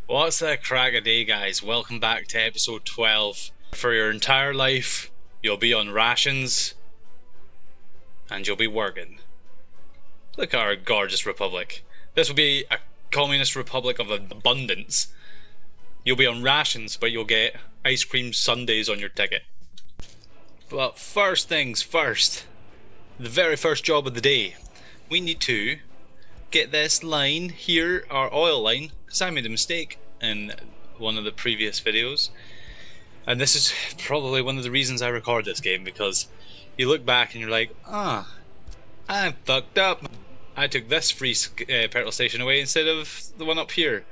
What's the crack a day, guys? Welcome back to episode 12. For your entire life, you'll be on rations and you'll be working. Look at our gorgeous republic. This will be a communist republic of abundance. You'll be on rations, but you'll get ice cream sundaes on your ticket. But first things first, the very first job of the day, we need to get this line here, our oil line, because I made a mistake in one of the previous videos, and this is probably one of the reasons I record this game, because you look back and you're like, I fucked up. I took this free petrol station away instead of the one up here.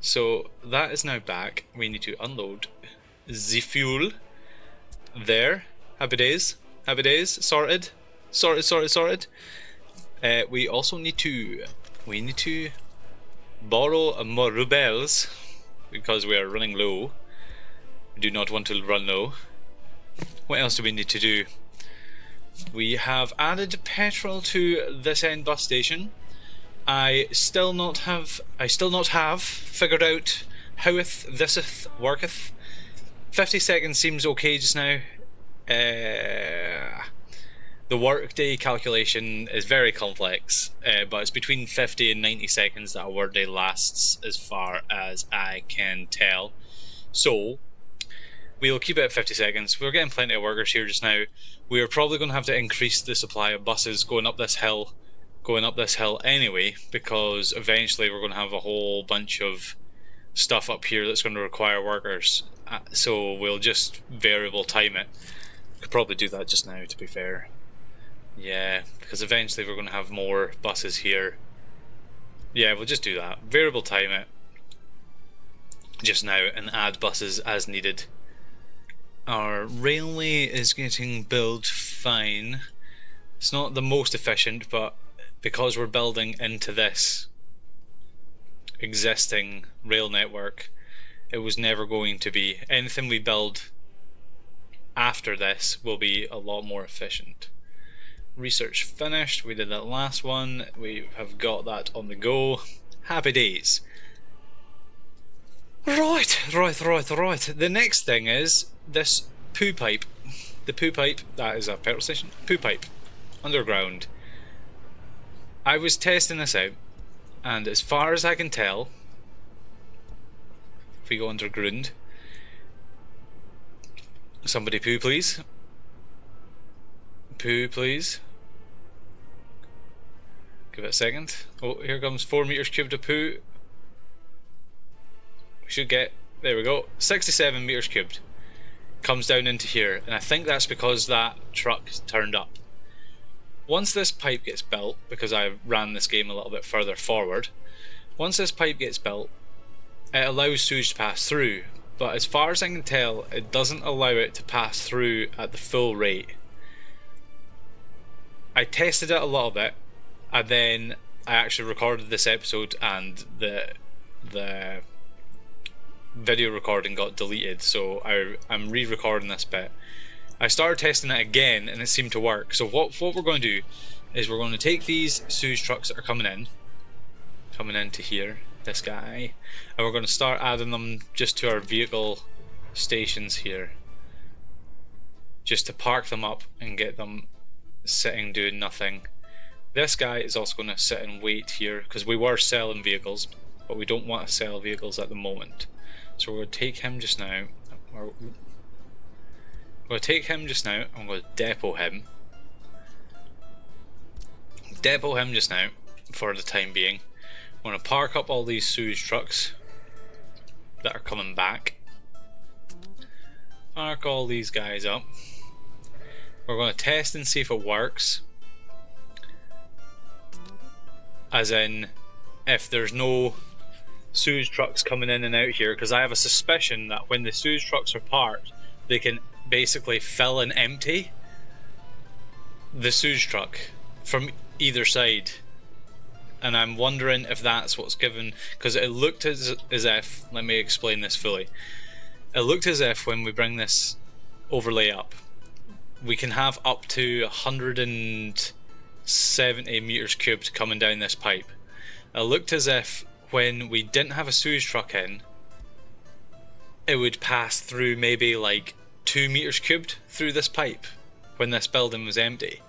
So that is now back. We need to unload the fuel there. Happy days, sorted. We also need to borrow more rubles because we are running low. We do not want to run low. What else do we need to do? We have added petrol to this end bus station. I still not have figured out how this worketh. 50 seconds seems okay just now. The workday calculation is very complex, but it's between 50 and 90 seconds that a workday lasts, as far as I can tell. So we'll keep it at 50 seconds. We're getting plenty of workers here just now. We are probably going to have to increase the supply of buses going up this hill anyway, because eventually we're going to have a whole bunch of stuff up here that's going to require workers. So we'll just variable time it. Could probably do that just now, to be fair. Yeah, because eventually we're going to have more buses here. Yeah, we'll just do that. Variable time it just now and add buses as needed. Our railway is getting built fine. It's not the most efficient, but because we're building into this existing rail network, it was never going to be. Anything we build after this will be a lot more efficient. Research finished. We did that last one. We have got that on the go. Happy days. Right. The next thing is this poo pipe. The poo pipe, that is a petrol station. Poo pipe. Underground. I was testing this out, and as far as I can tell, if we go underground, somebody poo please. Poo please. Give it a second. Oh, here comes 4 meters cubed of poo. We should get, there we go, 67 meters cubed. Comes down into here, and I think that's because that truck turned up. Once this pipe gets built, because I ran this game a little bit further forward, once this pipe gets built, it allows sewage to pass through, but as far as I can tell, it doesn't allow it to pass through at the full rate. I tested it a little bit, and then I actually recorded this episode, and the video recording got deleted, so I'm re-recording this bit. I started testing it again, and it seemed to work. So what we're going to do is we're going to take these sewage trucks that are coming into here, this guy, and we're going to start adding them just to our vehicle stations here, just to park them up and get them sitting doing nothing. This guy is also going to sit and wait here, because we were selling vehicles, but we don't want to sell vehicles at the moment. So we're going to take him just now. I'm going to depot him. Depot him just now for the time being. I'm going to park up all these sewage trucks that are coming back. Park all these guys up. We're going to test and see if it works. As in, if there's no sewage trucks coming in and out here, because I have a suspicion that when the sewage trucks are parked, they can basically fill and empty the sewage truck from either side, and I'm wondering if that's what's given, because it looked as if, let me explain this fully, it looked as if when we bring this overlay up, we can have up to 170 meters cubed coming down this pipe. It looked as if when we didn't have a sewage truck in, it would pass through maybe like 2 meters cubed through this pipe when this building was empty.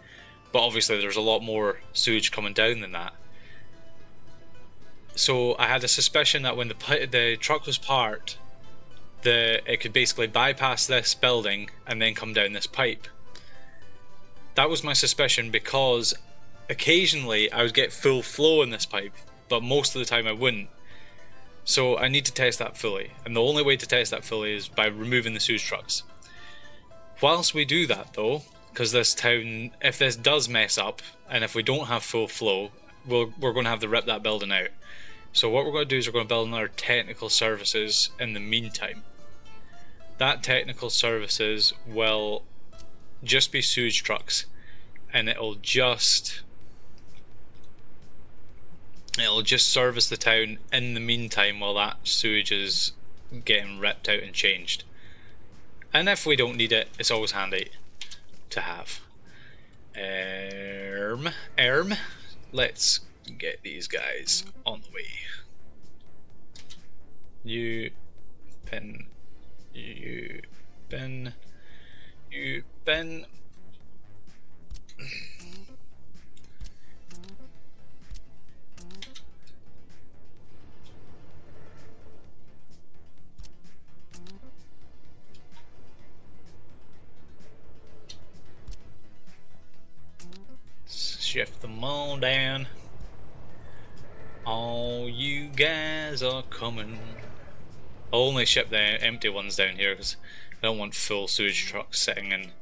But obviously there's a lot more sewage coming down than that. So I had a suspicion that when the truck was parked, it could basically bypass this building and then come down this pipe. That was my suspicion, because occasionally I would get full flow in this pipe, but most of the time I wouldn't. So I need to test that fully, and the only way to test that fully is by removing the sewage trucks. Whilst we do that though, because this town, if this does mess up, and if we don't have full flow, we're going to have to rip that building out. So what we're going to do is we're going to build another technical services in the meantime. That technical services will just be sewage trucks, and it'll just service the town in the meantime while that sewage is getting ripped out and changed. And if we don't need it, it's always handy to have. Let's get these guys on the way. You bin. Shift them all down. All you guys are coming. I'll only ship the empty ones down here because I don't want full sewage trucks sitting in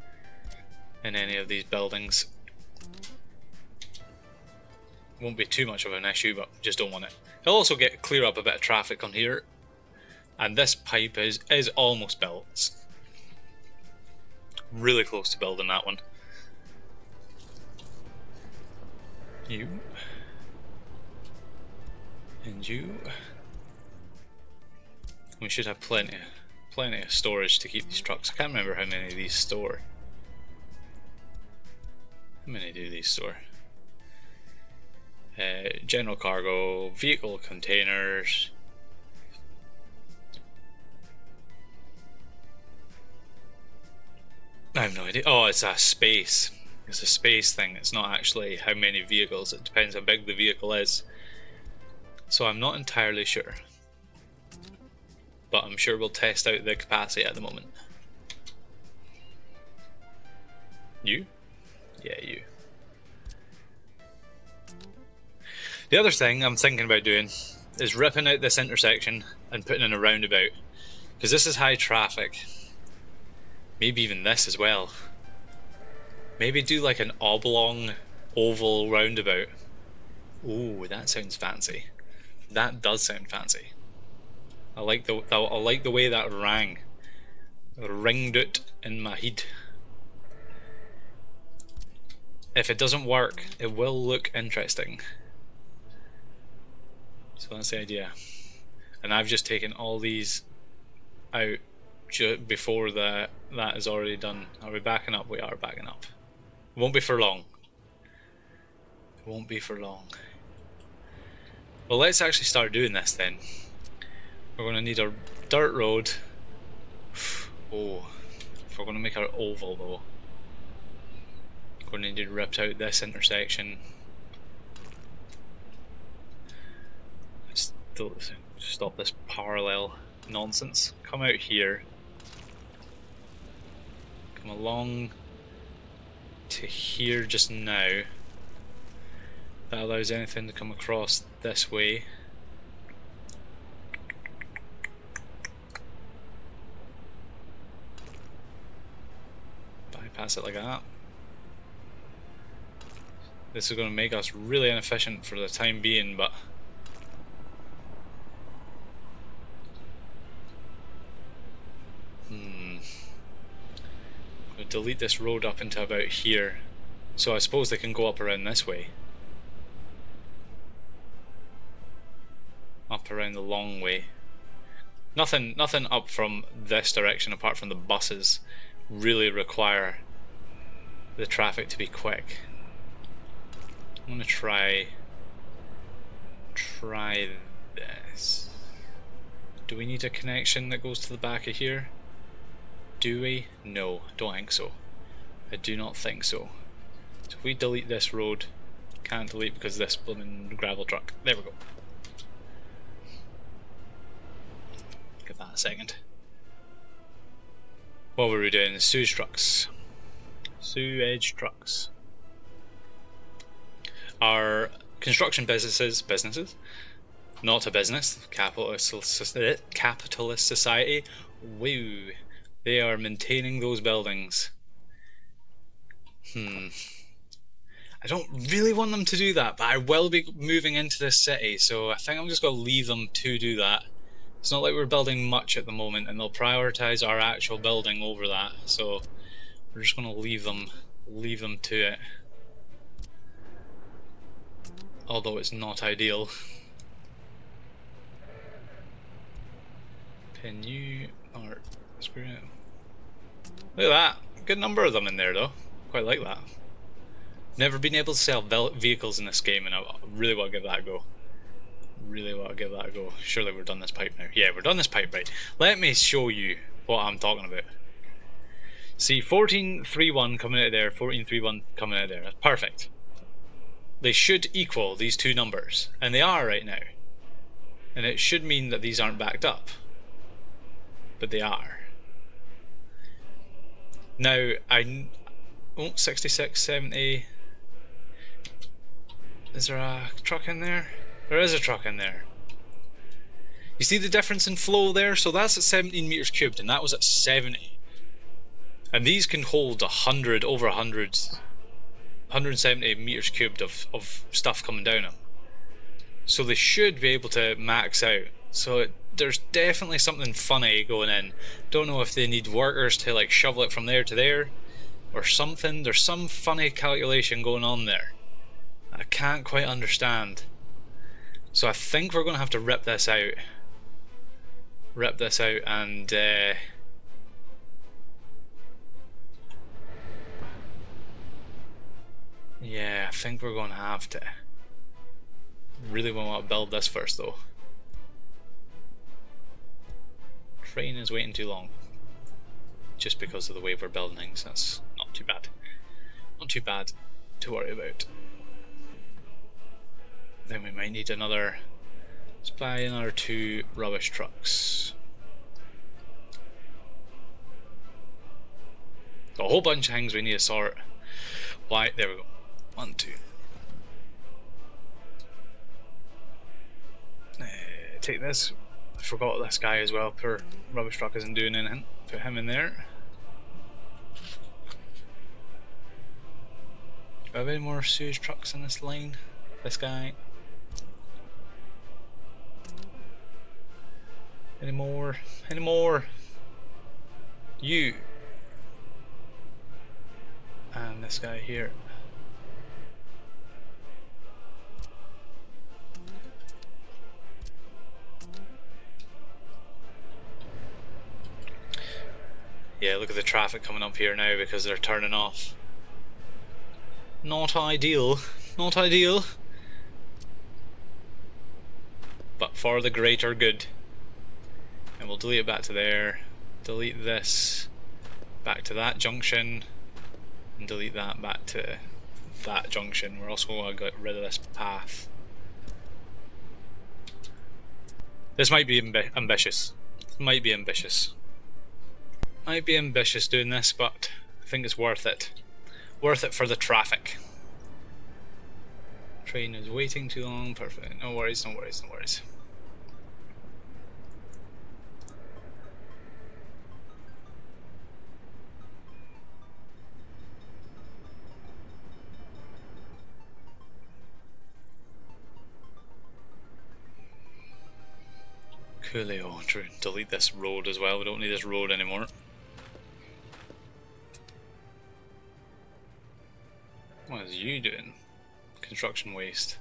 any of these buildings. Won't be too much of an issue, but just don't want it. It'll also clear up a bit of traffic on here. And this pipe is almost built. It's really close to building that one. You. And you. We should have plenty of storage to keep these trucks. I can't remember how many of these store. How many do these store? General cargo, vehicle containers. I have no idea. Oh, it's a space. It's a space thing. It's not actually how many vehicles. It depends how big the vehicle is. So I'm not entirely sure. But I'm sure we'll test out the capacity at the moment. You? Yeah, you. The other thing I'm thinking about doing is ripping out this intersection and putting in a roundabout. Because this is high traffic. Maybe even this as well. Maybe do like an oblong, oval roundabout. Ooh, that sounds fancy. That does sound fancy. I like the way that rang. Ringed it in my head. If it doesn't work, it will look interesting. So that's the idea. And I've just taken all these out before that is already done. Are we backing up? We are backing up. It won't be for long. It won't be for long. Well, let's actually start doing this then. We're going to need a dirt road. Oh, if we're going to make our oval though, we're going to need to rip out this intersection. Stop this parallel nonsense. Come out here. Come along to here just now. That allows anything to come across this way. Bypass it like that. This is going to make us really inefficient for the time being, but we'll delete this road up into about here. So I suppose they can go up around this way. Up around the long way. Nothing up from this direction apart from the buses really require the traffic to be quick. I'm gonna try this. Do we need a connection that goes to the back of here? Do we? No, don't think so. I do not think so. So if we delete this road, can't delete because of this blooming gravel truck. There we go. Give that a second. What were we doing? Sewage trucks. Sewage trucks. Our construction businesses, not a business, capitalist society, woo, they are maintaining those buildings. I don't really want them to do that, but I will be moving into this city, so I think I'm just going to leave them to do that. It's not like we're building much at the moment, and they'll prioritise our actual building over that, so we're just going to leave them to it. Although it's not ideal. Can you... or screw it. Look at that. Good number of them in there though. Quite like that. Never been able to sell vehicles in this game, and I really want to give that a go. Really want to give that a go. Surely we're done this pipe now. Yeah, we're done this pipe, right. Let me show you what I'm talking about. See, 1431 coming out of there, 1431 coming out of there. That's perfect. They should equal these two numbers, and they are right now. And it should mean that these aren't backed up. But they are. Now, 66, 70... Is there a truck in there? There is a truck in there. You see the difference in flow there? So that's at 17 meters cubed, and that was at 70. And these can hold 100, over 100... 170 meters cubed of stuff coming down them. So they should be able to max out. So there's definitely something funny going in. Don't know if they need workers to like shovel it from there to there or something. There's some funny calculation going on there I can't quite understand. So I think we're going to have to rip this out. Rip this out and yeah, I think we're going to have to. Really want to build this first though. Train is waiting too long. Just because of the way we're building things, that's not too bad. Not too bad to worry about. Then we might need another, let's buy another 2 rubbish trucks. A whole bunch of things we need to sort. Why, there we go. 1, 2. Take this. I forgot this guy as well. Poor rubbish truck isn't doing anything. Put him in there. Do I have any more sewage trucks in this line? This guy. Any more? Any more? You. And this guy here. Yeah, look at the traffic coming up here now because they're turning off. Not ideal. Not ideal. But for the greater good. And we'll delete it back to there. Delete this back to that junction. And delete that back to that junction. We're also going to get rid of this path. This might be ambitious. This might be ambitious. Might be ambitious doing this, but I think it's worth it. Worth it for the traffic. Train is waiting too long. Perfect. No worries, no worries, no worries. Coolio. Delete this road as well. We don't need this road anymore. What is you doing? Construction waste.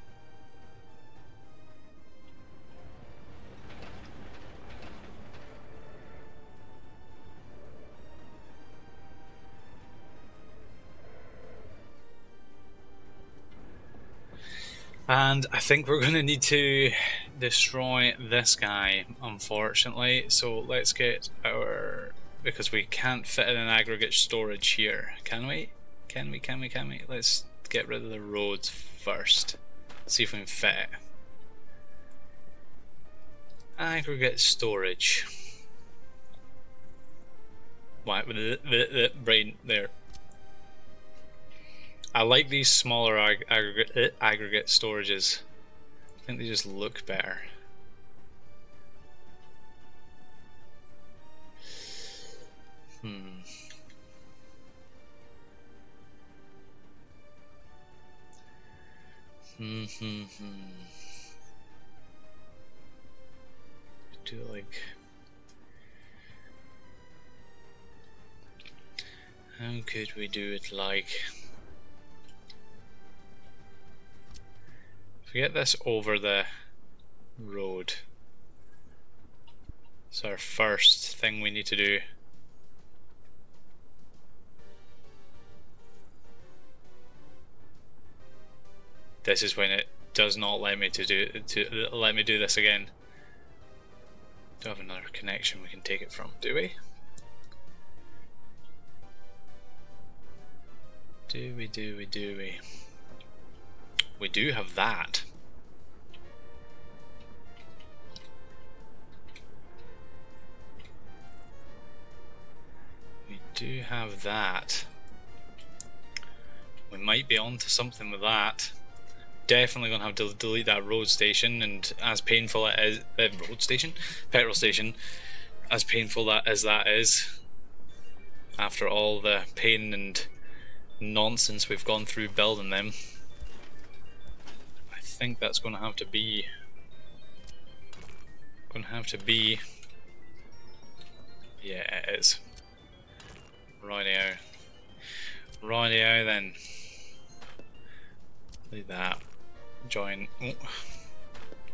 And I think we're going to need to destroy this guy, unfortunately. So let's get our... because we can't fit in an aggregate storage here. Can we? Can we? Let's get rid of the roads first. See if we can fit it. Aggregate storage. Why? The brain there. I like these smaller aggregate storages. I think they just look better. Do like... how could we do it like... if we get this over the road, it's our first thing we need to do. This is when it does not let me let me do this again. Do have another connection we can take it from, do we? Do we? We do have that. We do have that. We might be onto something with that. Definitely gonna have to delete that road station, and as painful it is, petrol station, as painful as that is, after all the pain and nonsense we've gone through building them, I think that's gonna have to be. Yeah, it is. Rightio then. Leave that. Join. Oh,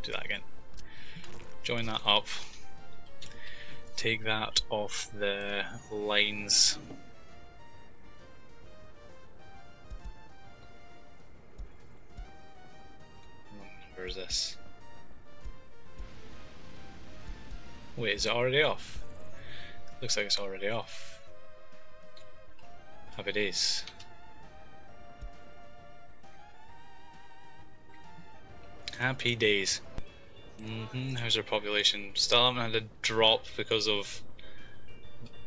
do that again. Join that up. Take that off the lines. Where is this? Wait, is it already off? Looks like it's already off. Happy days. Happy days. How's our population? Still haven't had a drop because of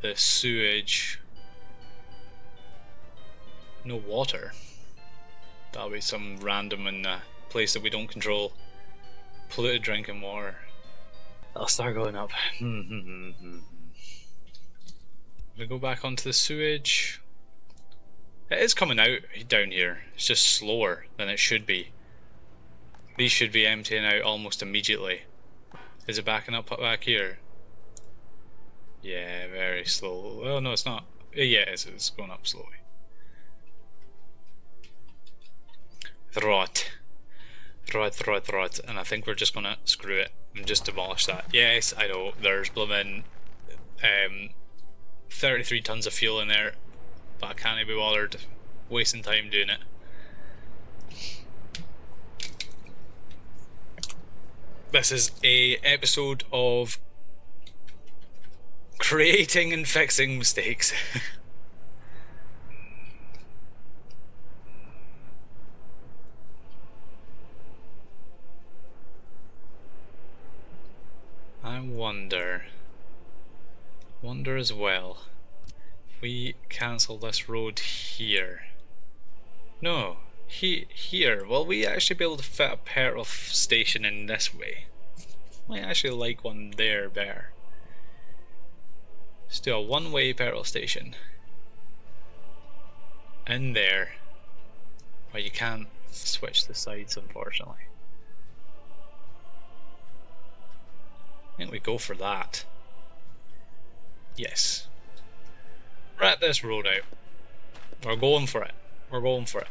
the sewage. No water. That'll be some random in a place that we don't control. Polluted drinking water. That'll start going up. We go back onto the sewage. It is coming out down here. It's just slower than it should be. These should be emptying out almost immediately. Is it backing up back here? Yeah, very slow. Oh no, it's not. Yeah, it's going up slowly. Right. And I think we're just gonna screw it and just demolish that. Yes, I know, there's blooming 33 tons of fuel in there, but I can't be bothered wasting time doing it. This is a episode of creating and fixing mistakes. I wonder as well, if we cancel this road here. No, here. Will we actually be able to fit a petrol station in this way? I actually like one there better. Let's do a one-way petrol station. In there. Well, you can't switch the sides, unfortunately. I think we go for that. Yes. Rat this road out. We're going for it. We're going for it.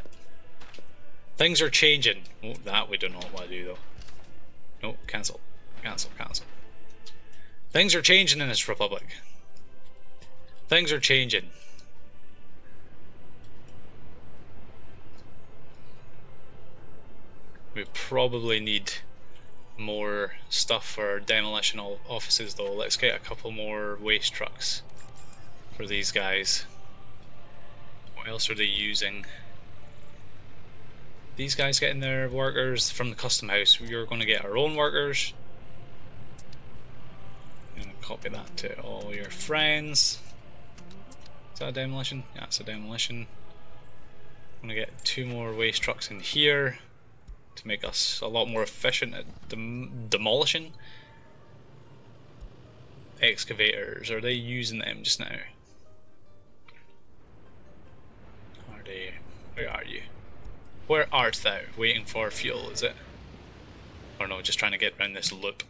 Things are changing. Oh, that we do not want to do though. No, cancel. Cancel. Things are changing in this republic. Things are changing. We probably need more stuff for demolition offices though. Let's get a couple more waste trucks for these guys. What else are they using? These guys getting their workers from the custom house. We're going to get our own workers. I'm going to copy that to all your friends. Is that a demolition? Yeah, it's a demolition. I'm going to get 2 more waste trucks in here to make us a lot more efficient at demolition. Excavators, are they using them just now? Are they? Where are you? Where art thou? Waiting for fuel, is it? Or no, just trying to get around this loop.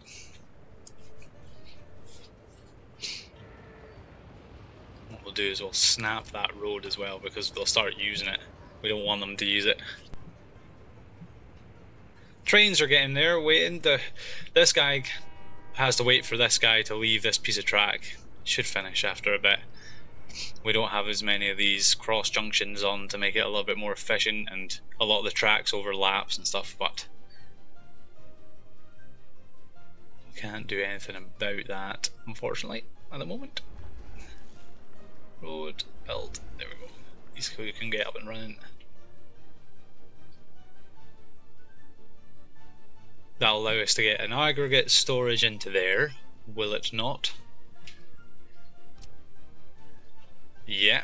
What we'll do is we'll snap that road as well because they'll start using it. We don't want them to use it. Trains are getting there, waiting. This guy has to wait for this guy to leave this piece of track. Should finish after a bit. We don't have as many of these cross junctions on to make it a little bit more efficient, and a lot of the tracks overlaps and stuff, but we can't do anything about that, unfortunately, at the moment. Road build, there we go. These can get up and running. That'll allow us to get an aggregate storage into there, will it not? Yeah,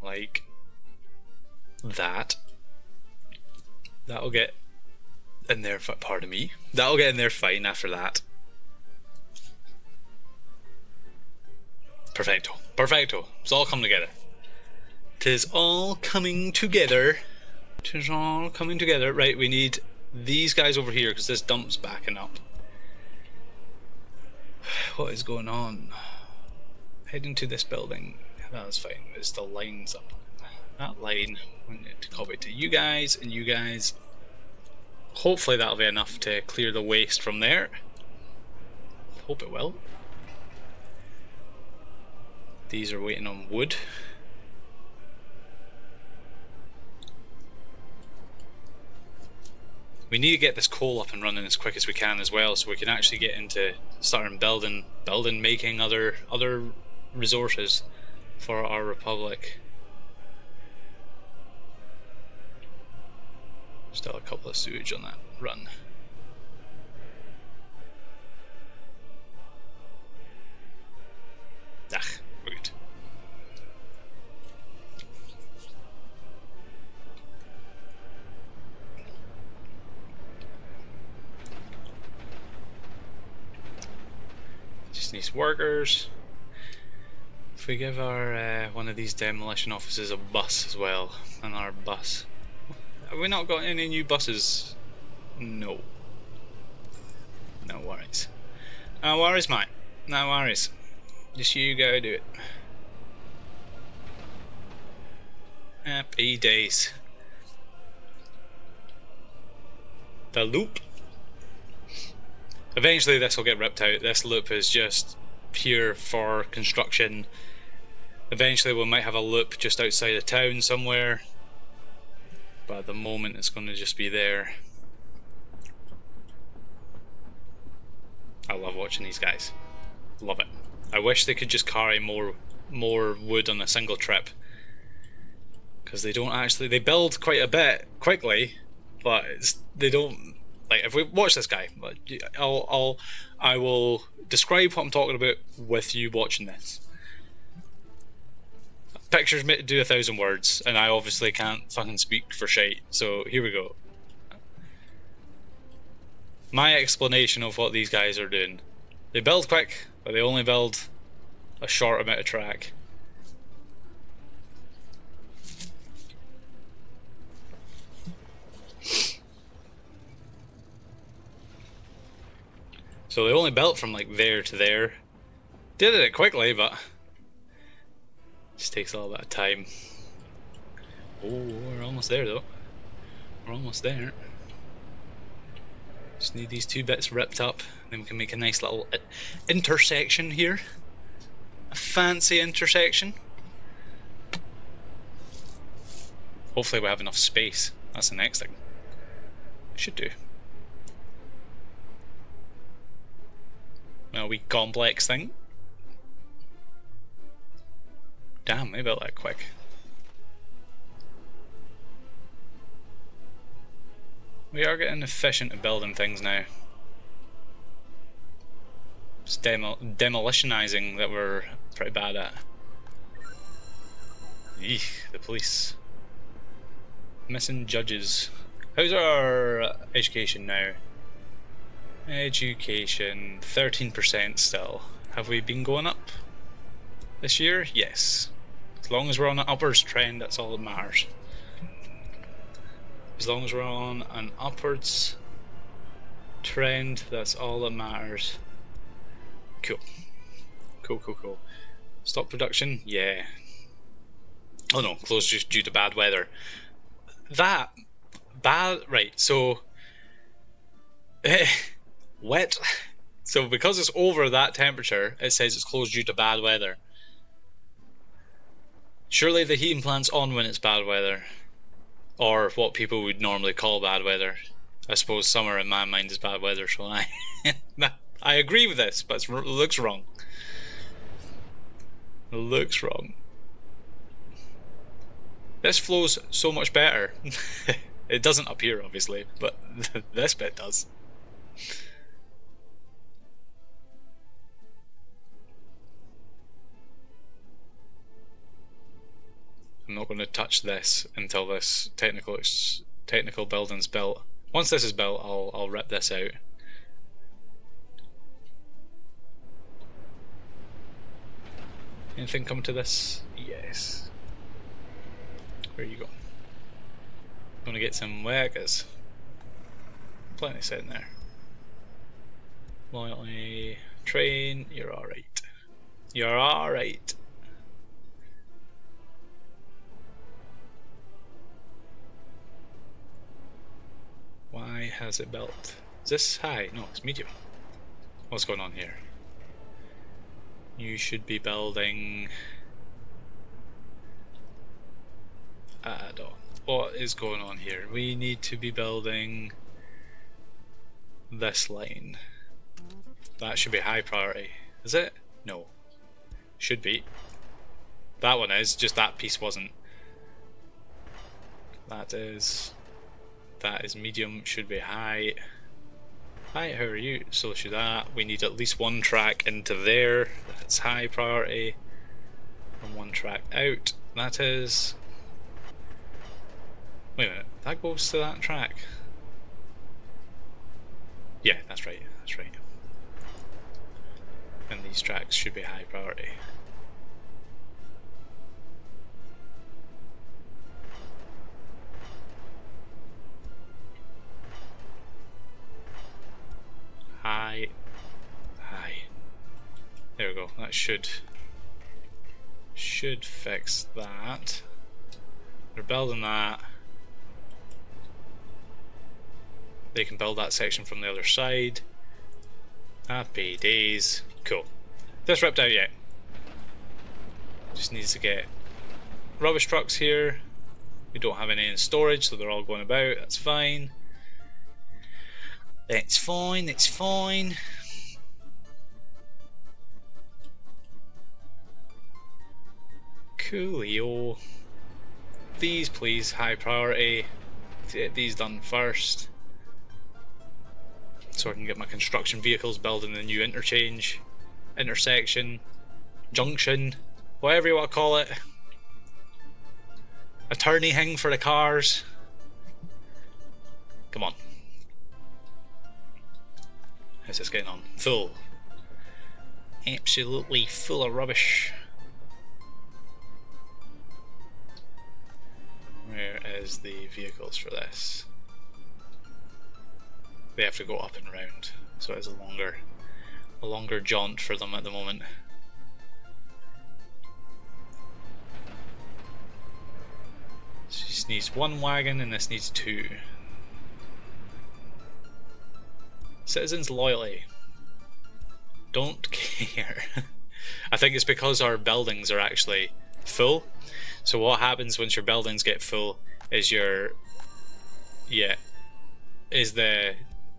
like that. That'll get in there, pardon me. That'll get in there fine after that. Perfecto, perfecto. It's all coming together. 'Tis all coming together. 'Tis all coming together. Right, we need these guys over here because this dump's backing up. What is going on? Heading to this building. That's fine. It's the lines up. That line, we need to copy to you guys and you guys. Hopefully that'll be enough to clear the waste from there. Hope it will. These are waiting on wood. We need to get this coal up and running as quick as we can as well, so we can actually get into starting building, making other resources for our republic. Still a couple of sewage on that run. We're good. Just needs workers. If we give our one of these demolition offices a bus as well, another bus. Have we not got any new buses? No. No worries. No worries, mate. No worries. Just you go do it. Happy days. The loop. Eventually this will get ripped out. This loop is just pure for construction. Eventually we might have a loop just outside of town somewhere, but at the moment it's going to just be there. I love watching these guys. Love it. I wish they could just carry more wood on a single trip, because they don't actually, they build quite a bit quickly, but they don't, like, if we watch this guy, I will describe what I'm talking about with you watching this. Pictures do 1,000 words, and I obviously can't fucking speak for shite, so here we go. My explanation of what these guys are doing. They build quick, but they only build a short amount of track. So they only built from like there to there. Did it quickly, but just takes a little bit of time. Oh, we're almost there though. We're almost there. Just need these 2 bits ripped up, then we can make a nice little intersection here. A fancy intersection. Hopefully we have enough space. That's the next thing. Should do. A wee complex thing. Damn, they built that quick. We are getting efficient at building things now. It's demolitionizing that we're pretty bad at. Eek, the police. Missing judges. How's our education now? Education, 13% still. Have we been going up this year? Yes. As long as we're on an upwards trend, that's all that matters. As long as we're on an upwards trend, that's all that matters. Cool. Cool. Stop production? Yeah. Oh no, closed just due to bad weather. Right, so... wet. So because it's over that temperature, it says it's closed due to bad weather. Surely the heating plant's on when it's bad weather. Or what people would normally call bad weather. I suppose summer in my mind is bad weather, so I agree with this, but it looks wrong. It looks wrong. This flows so much better. It doesn't up here, obviously, but this bit does. I'm not going to touch this until this technical building's built. Once this is built, I'll rip this out. Anything come to this? Yes. Where you going? Gonna get some workers. Plenty sitting there. Loyalty train. You're all right. You're all right. Why has it built? Is this high? No, it's medium. What's going on here? You should be building... add-on. What is going on here? We need to be building this line. That should be high priority. Is it? No. Should be. That one is, just that piece wasn't. That is medium, should be high. Hi, how are you? So should that. We need at least one track into there. That's high priority. And one track out. That is... Wait a minute, that goes to that track. Yeah, that's right, that's right. And these tracks should be high priority. High. There we go, that should fix that. They're building that. They can build that section from the other side. Happy days. Cool. This ripped out yet. Just needs to get rubbish trucks here. We don't have any in storage, so they're all going about. That's fine. It's fine. Coolio. These, please, high priority. Get these done first. So I can get my construction vehicles building the new intersection, junction, whatever you want to call it. A turny thing for the cars. Come on. How's this getting on? Full. Absolutely full of rubbish. Where is the vehicles for this? They have to go up and round, so it's a longer jaunt for them at the moment. So this needs one wagon and this needs two. Citizens loyalty. Don't care. I think it's because our buildings are actually full. So what happens once your buildings get full is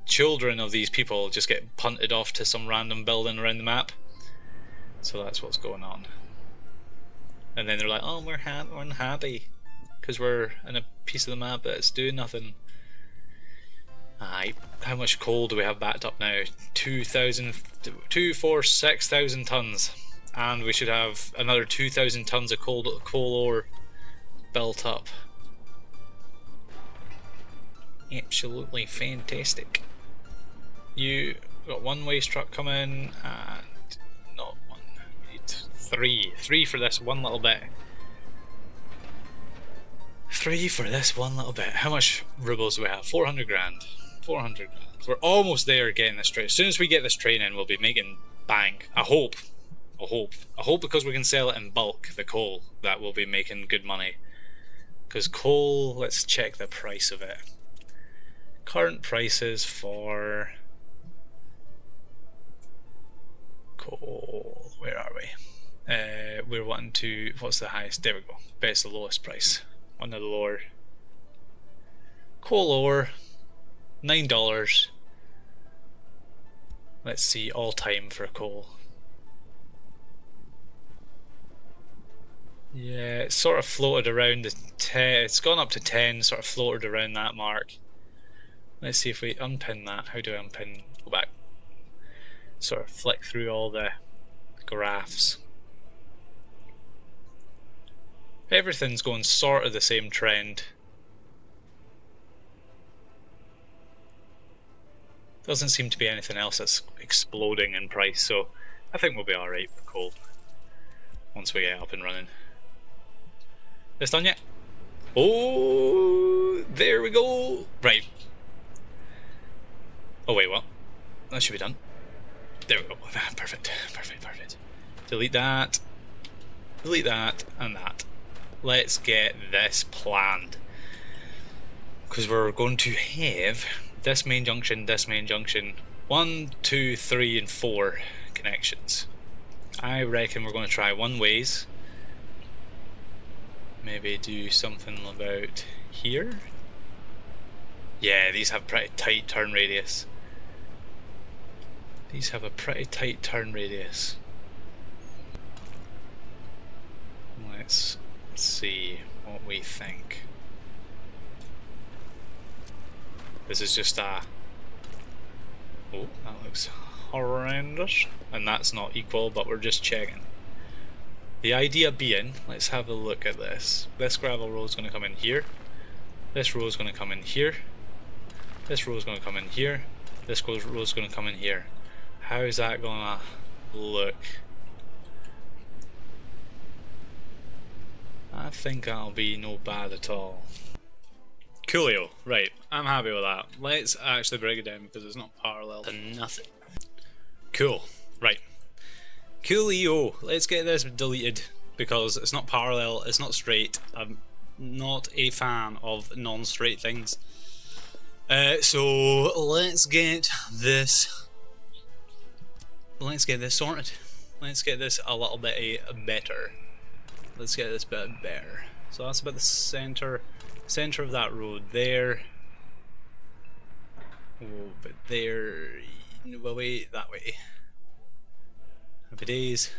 children of these people just get punted off to some random building around the map. So that's what's going on. And then they're like, oh, we're unhappy because we're in a piece of the map that's doing nothing. Aye, how much coal do we have backed up now? 6,000 tons. And we should have another 2,000 tons of coal ore built up. Absolutely fantastic. You got one waste truck coming, and not one. We need three for this one little bit. 3 for this one little bit. How much rubles do we have? 400 grand. 400 grand. We're almost there getting this train. As soon as we get this train in, we'll be making bank. I hope because we can sell it in bulk, the coal, that we'll be making good money. Because coal, let's check the price of it. Current prices for coal, where are we? We're wanting to, what's the highest? There we go. Best the lowest price. One of the lower. Coal ore, $9. Let's see all time for coal. Yeah, it's sort of floated around the 10, it's gone up to 10, sort of floated around that mark. Let's see if we unpin that. How do I unpin? Go back. Sort of flick through all the graphs. Everything's going sort of the same trend. Doesn't seem to be anything else that's exploding in price, so I think we'll be alright with coal once we get up and running. This done yet? Oh, there we go. Right. Oh wait, what? That should be done. There we go. Perfect. Delete that, and that. Let's get this planned. Because we're going to have this main junction, 1, 2, 3, and 4 connections. I reckon we're going to try one ways. Maybe do something about here. Yeah, these have pretty tight turn radius. Let's see what we think. This is just a... Oh, that looks horrendous. And that's not equal, but we're just checking. The idea being, let's have a look at this. This gravel road is going to come in here. This road is going to come in here. This road is going to come in here. This road is going to come in here. How is that going to look? I think that'll be no bad at all. Coolio, right, I'm happy with that. Let's actually break it down because it's not parallel to nothing. Cool, right. Coolio, let's get this deleted because it's not parallel, it's not straight. I'm not a fan of non-straight things. So let's get this sorted. Let's get this a little bit better. Let's get this bit better. So that's about the center of that road there. Oh, but there, well, wait, that way. Happy days.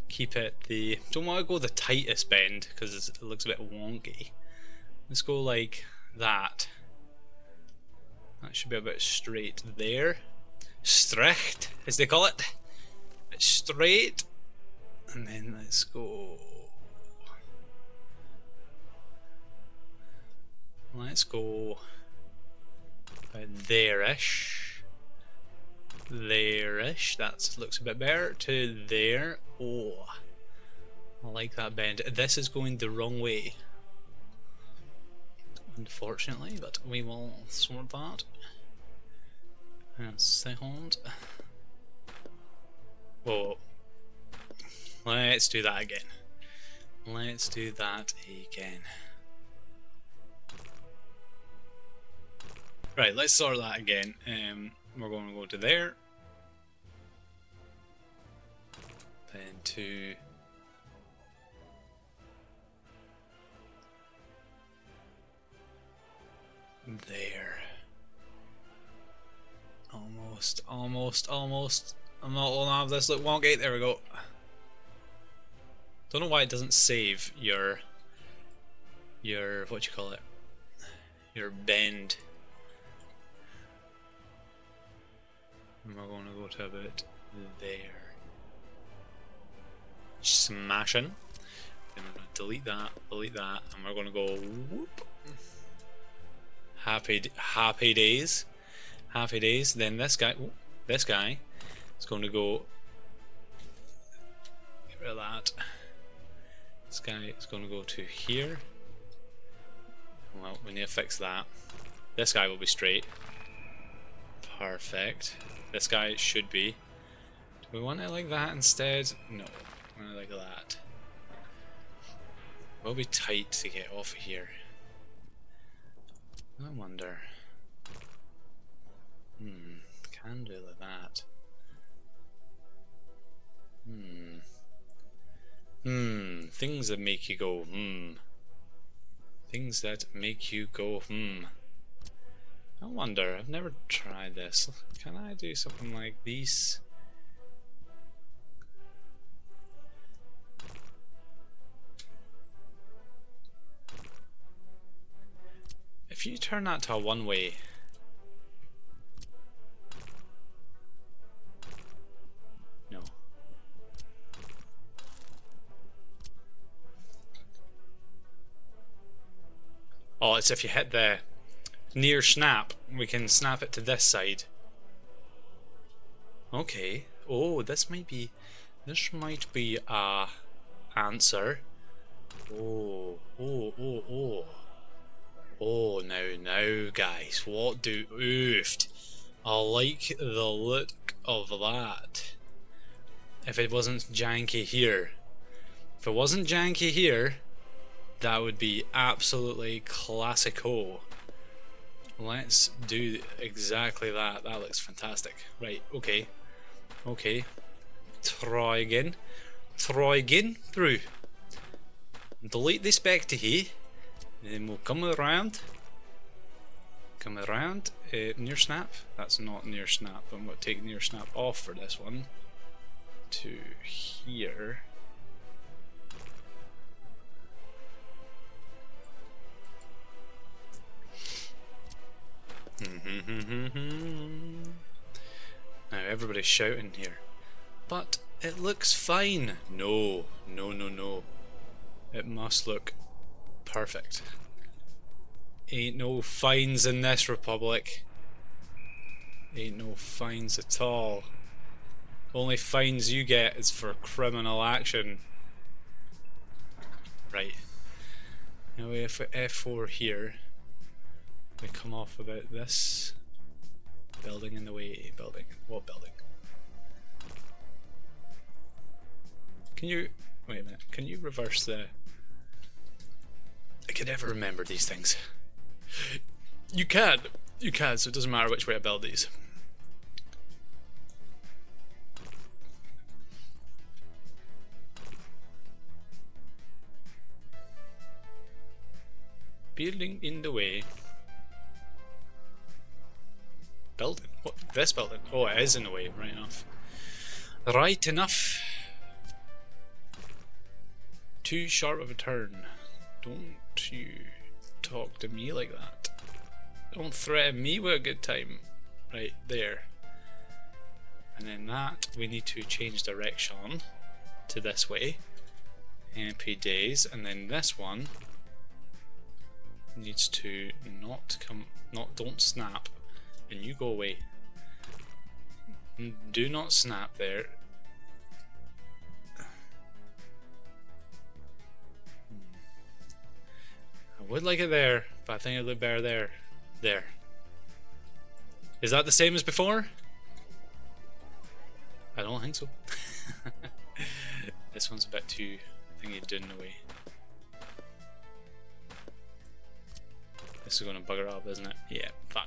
Keep it the, don't want to go the tightest bend because it looks a bit wonky. Let's go like that. That should be a bit straight there. Straight, as they call it. It's straight. And then let's go. Let's go about there-ish. There-ish. That looks a bit better. To there. Oh, I like that bend. This is going the wrong way, unfortunately, but we will sort that. A second. Whoa. Let's do that again. Let's do that again. Right, let's sort that again. We're going to go to there. Then to... there. Almost. I'm not gonna have this look wonky. There we go. Don't know why it doesn't save your what you call it? Your bend. Am I gonna go to about there? Smashing. Then we're gonna delete that, and we're gonna go whoop. Happy days. Happy days. Then this guy is going to go. Get rid of that. This guy is going to go to here. Well, we need to fix that. This guy will be straight. Perfect. This guy should be. Do we want it like that instead? No. We want it like that. We'll be tight to get off of here. I wonder. Can do like that. Things that make you go, Things that make you go, I wonder, I've never tried this. Can I do something like this? If you turn that to a one-way, no. Oh, it's if you hit the near snap, we can snap it to this side. Okay. Oh, this might be a answer. Oh, now, guys, what do oofed? I like the look of that. If it wasn't janky here. If it wasn't janky here, that would be absolutely classico. Let's do exactly that. That looks fantastic. Right, okay. Okay. Try again. Through. Delete this back to here. Then we'll come around, near snap. That's not near snap. I'm going to take near snap off for this one. To here. Now everybody's shouting here. But it looks fine. No. It must look perfect. Ain't no fines in this republic. Ain't no fines at all. Only fines you get is for criminal action. Right. Now if we F4 here, we come off about this building in the way. Building. What building? Can you wait a minute? Can you reverse the? I can never remember these things. You can, so it doesn't matter which way I build these. Building in the way. Building? What? This building? Oh, it is in the way, right enough. Right enough. Too sharp of a turn. Don't you talk to me like that. Don't threaten me with a good time. Right, there. And then that, we need to change direction to this way. MP days. And then this one needs to don't snap. And you go away. Do not snap there. I would like it there, but I think it would look better there. There. Is that the same as before? I don't think so. This one's a bit too thingy in the way. This is going to bugger up, isn't it? Yeah, fine.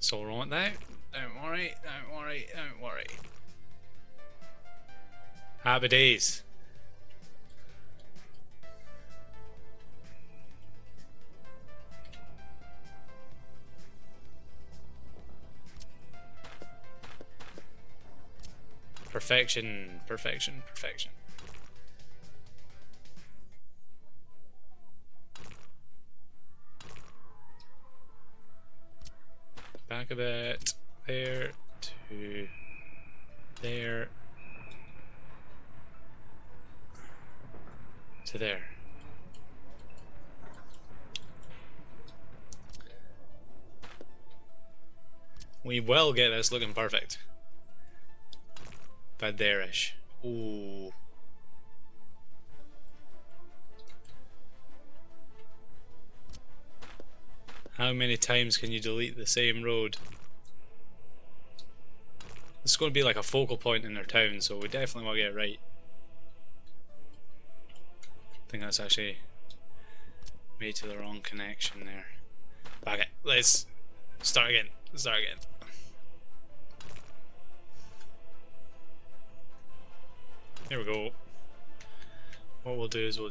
So wrong with that. Don't worry. Happy days. Perfection, perfection, perfection. Back a bit. There to there to there. We will get this looking perfect. About there-ish. Ooh. How many times can you delete the same road? It's going to be like a focal point in their town, so we definitely want to get it right. I think that's actually made to the wrong connection there. Back it. Let's start again. Start again. There we go. What we'll do is we'll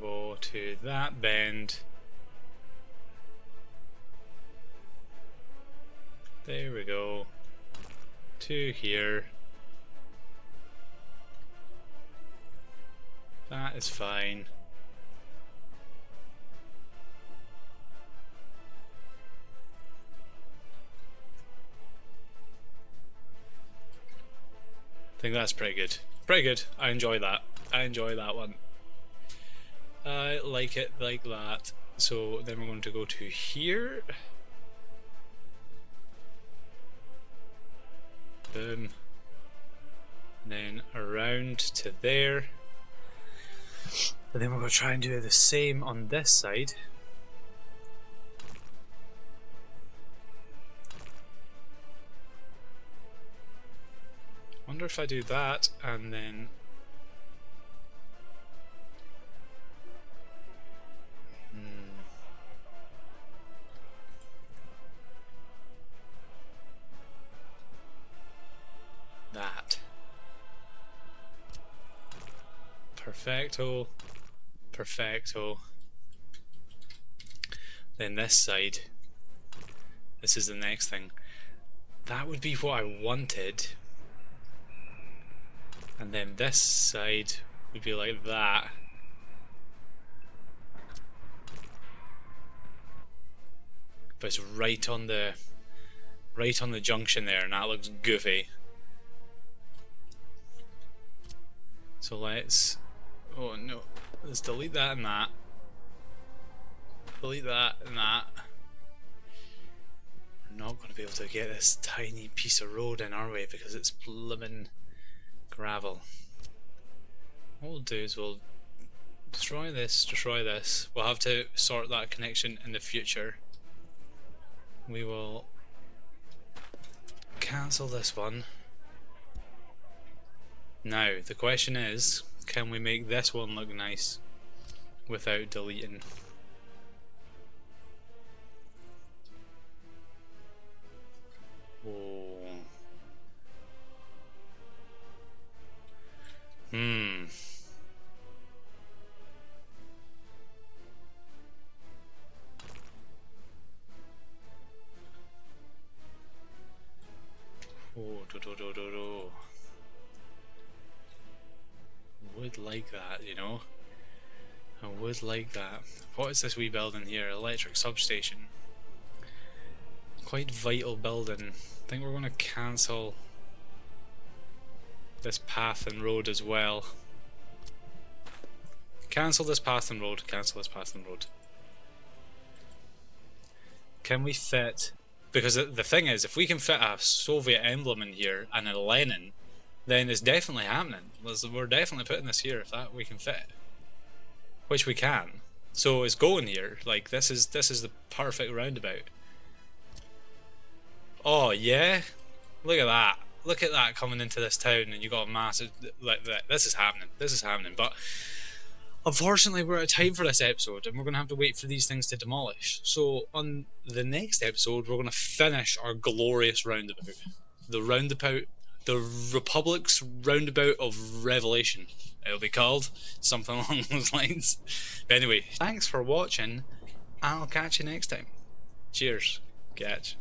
go to that bend. There we go. To here. That is fine. I think that's pretty good. Pretty good. I enjoy that. I enjoy that one. I like it like that. So then we're going to go to here. Boom. And then around to there. And then we're going to try and do the same on this side. Wonder if I do that and then that. Perfecto. Perfecto. Then this side. This is the next thing. That would be what I wanted. And then this side would be like that. But it's right on the junction there, and that looks goofy. So let's, oh no, let's delete that and that. Delete that and that. We're not going to be able to get this tiny piece of road in our way because it's blimmin' gravel. What we'll do is we'll destroy this, destroy this. We'll have to sort that connection in the future. We will cancel this one. Now, the question is, can we make this one look nice without deleting? Oh. Oh, would like that, you know. I would like that. What is this wee building here? Electric substation. Quite vital building. I think we're going to cancel this path and road as well. Cancel this path and road. Cancel this path and road. Can we fit? Because the thing is, if we can fit a Soviet emblem in here and a Lenin, then it's definitely happening. We're definitely putting this here if that we can fit, which we can. So it's going here. Like this is the perfect roundabout. Oh yeah, look at that. Look at that coming into this town, and you got a massive like that. This is happening. This is happening. But unfortunately, we're out of time for this episode, and we're gonna have to wait for these things to demolish. So on the next episode, we're gonna finish our glorious roundabout. The roundabout. The Republic's Roundabout of Revelation, it'll be called, something along those lines. But anyway, thanks for watching, I'll catch you next time. Cheers, catch.